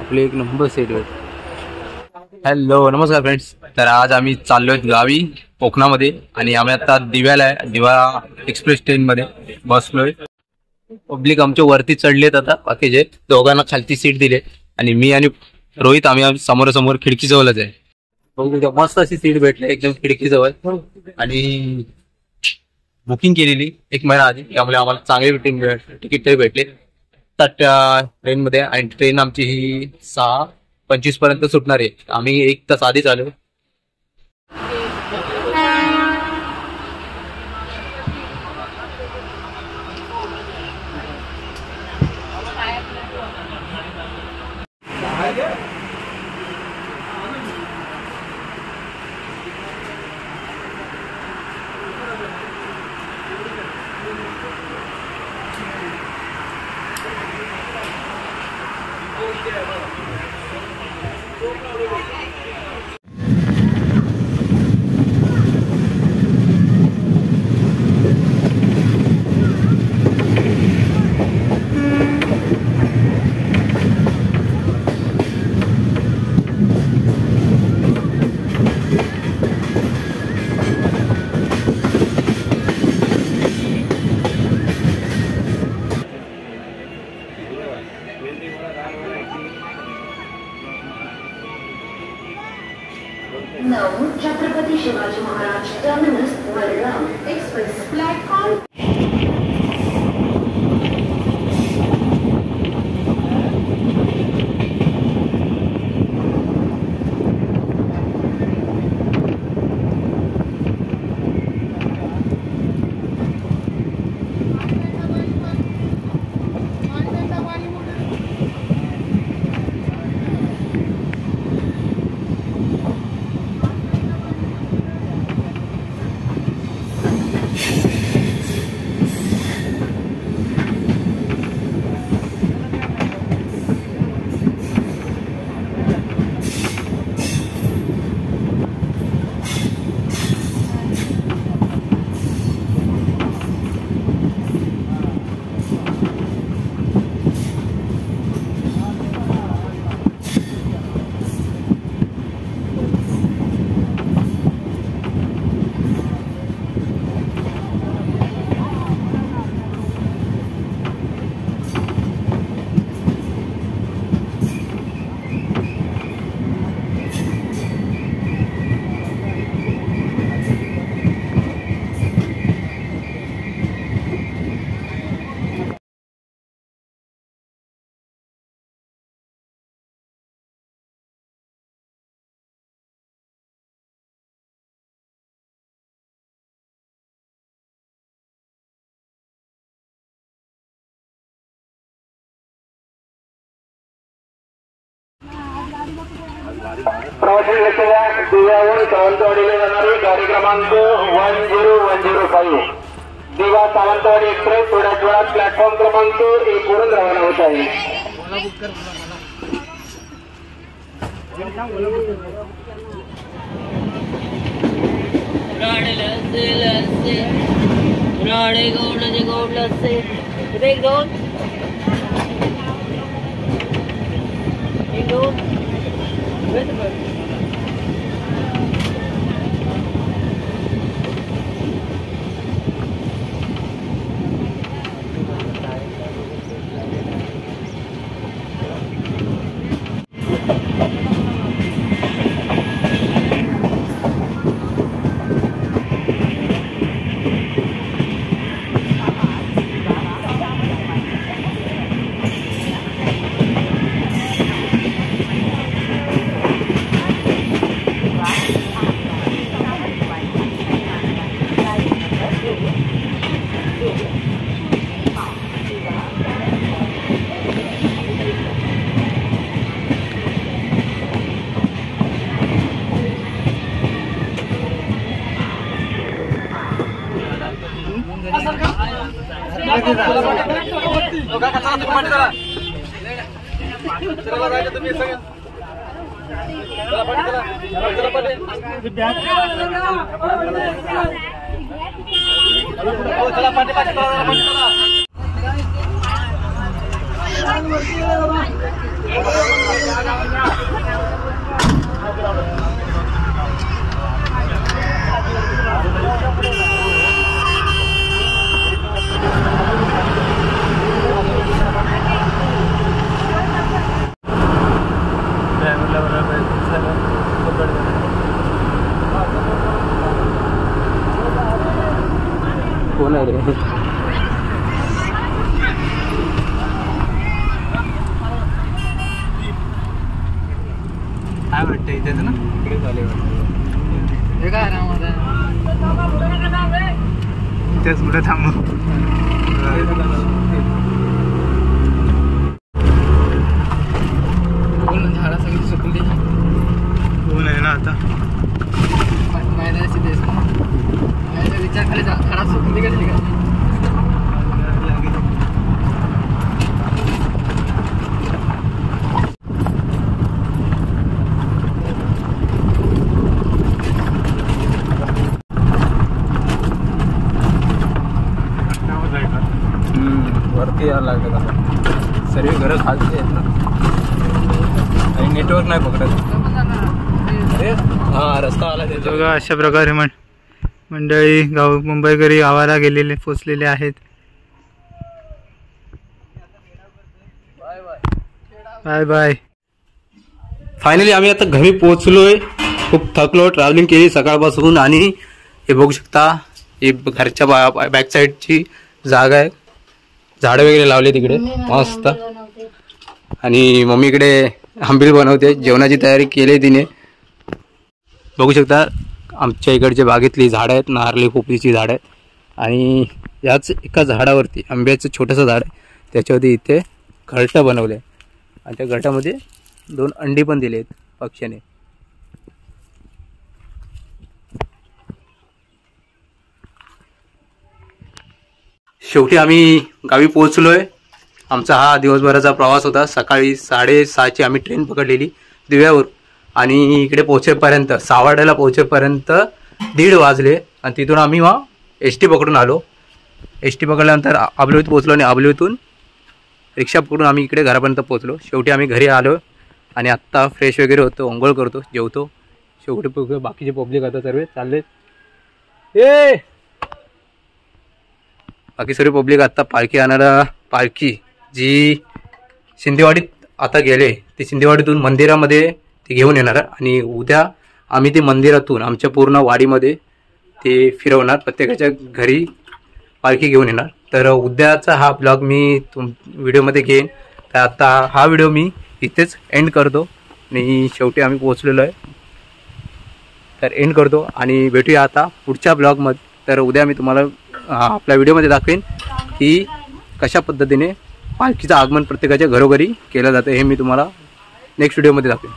आपली एक number seat भेट. हॅलो नमस्कार फ्रेंड्स. तर आज आम्ही चाललोय गावी कोकणामध्ये आणि आम्ही आता दिव्याला आहे. दिवा एक्सप्रेस ट्रेन मध्ये बसलोय. पब्लिक आमच्या वरती चढलेत. आता बाकीचे दोघांना खालती सीट दिले आणि मी आणि रोहित आम्ही समोरासमोर खिडकीजवळच आहे. मस्त अशी सीट भेटली एकदम खिडकीजवळ आणि बुकिंग केलेली 1 महिना आधी, त्यामुळे आम्हाला चांगले तिकीट तरी भेटले ट्रेन मध्ये. आणि ट्रेन आमची ही 6:25 पर्यंत सुटणार आहे. आम्ही 1 तास आधीच आलो. छत्रपती शिवाजी महाराज टर्मिनस वरळा एक्सप्रेस प्लॅटफॉर्म. प्रवासी असलेल्या दिव्याहून सावंतवाडीला जाणारी गाडी क्रमांक 10105 दिवा सावंतवाडी एक्सप्रेस थोड्याच वेळात प्लॅटफॉर्म क्रमांक 1 वरून रवाना होत आहे. चला इथेच कुठे थांबू. झाडा सगळी सुकली. ऊन आहे ना आता. मैदानाची देश विचार खाली झाडा सुकली का का. वरती यायला लागलं आता. सर्व घरं खालची आहेत ना आणि नेटवर्क नाही पकडत. हा रस्ता आला त्याच्या. बघा अशा प्रकारे मंडळी मुंबईकरी गावाला गेलेले पोचलेले आहेत. Bye bye. फायनली आम्ही आता घरी पोहोचलोय. खूप थकलो, ट्रॅव्हलिंग केली सकाळपासून. आणि हे बघू शकता हे घरच्या बॅक साईडची जागा आहे. झाडं वगैरे लावले तिकडे मस्त. आणि मम्मीकडे आंबील बनवते. जेवणाची तयारी केली तिने. बघू शकता आमच्या इकडच्या बागेतली झाडं आहेत. नारळी पोपलीची झाडं आहेत. आणि याच एका झाडावरती आंब्याचं छोटंसं झाड आहे. त्याच्यावरती इथे घरटं बनवलं आहे. आणि त्या घरटामध्ये 2 अंडी पण दिली आहेत पक्ष्याने. शेवटी आम्ही गावी पोहोचलोय. आमचा हा दिवसभराचा प्रवास होता. सकाळी 6:30ची आम्ही ट्रेन पकडलेली दिव्यावर. आणि इकडे पोहोचेपर्यंत सावर्ड्याला पोहोचेपर्यंत 1:30 वाजले. आणि तिथून आम्ही मग एस टी पकडून आलो. एस टी पकडल्यानंतर आबलोईत पोहोचलो. आणि आबलोईतून रिक्षा पकडून आम्ही इकडे घरापर्यंत पोहोचलो. शेवटी आम्ही घरी आलो. आणि आत्ता फ्रेश वगैरे होतो, अंघोळ करतो, जेवतो. शेवटी बाकीचे पब्लिक आता सर्व चालले. बाकी सर्व पब्लिक आत्ता पालखी आणायला, पालखी जी शिंदेवाडीत आता गेले ती शिंदेवाडीतून मंदिरामध्ये ते घेऊन येणार. आणि उद्या आम्ही ते मंदिरातून आमच्या पूर्ण वाडीमध्ये ते फिरवणार. प्रत्येकाच्या घरी पालखी घेऊन येणार. तर उद्याचा हा ब्लॉग मी व्हिडिओमध्ये घेईन. तर आता हा व्हिडिओ मी इथेच एंड करतो. आणि शेवटी आम्ही पोहोचलेलो आहे. तर एंड करतो आणि भेटूया आता पुढच्या ब्लॉगमध्ये. तर उद्या मी तुम्हाला आपल्या व्हिडिओमध्ये दाखवेन की कशा पद्धतीने पालखीचं आगमन प्रत्येकाच्या घरोघरी केलं जातं. हे मी तुम्हाला नेक्स्ट व्हिडिओमध्ये दाखवेन.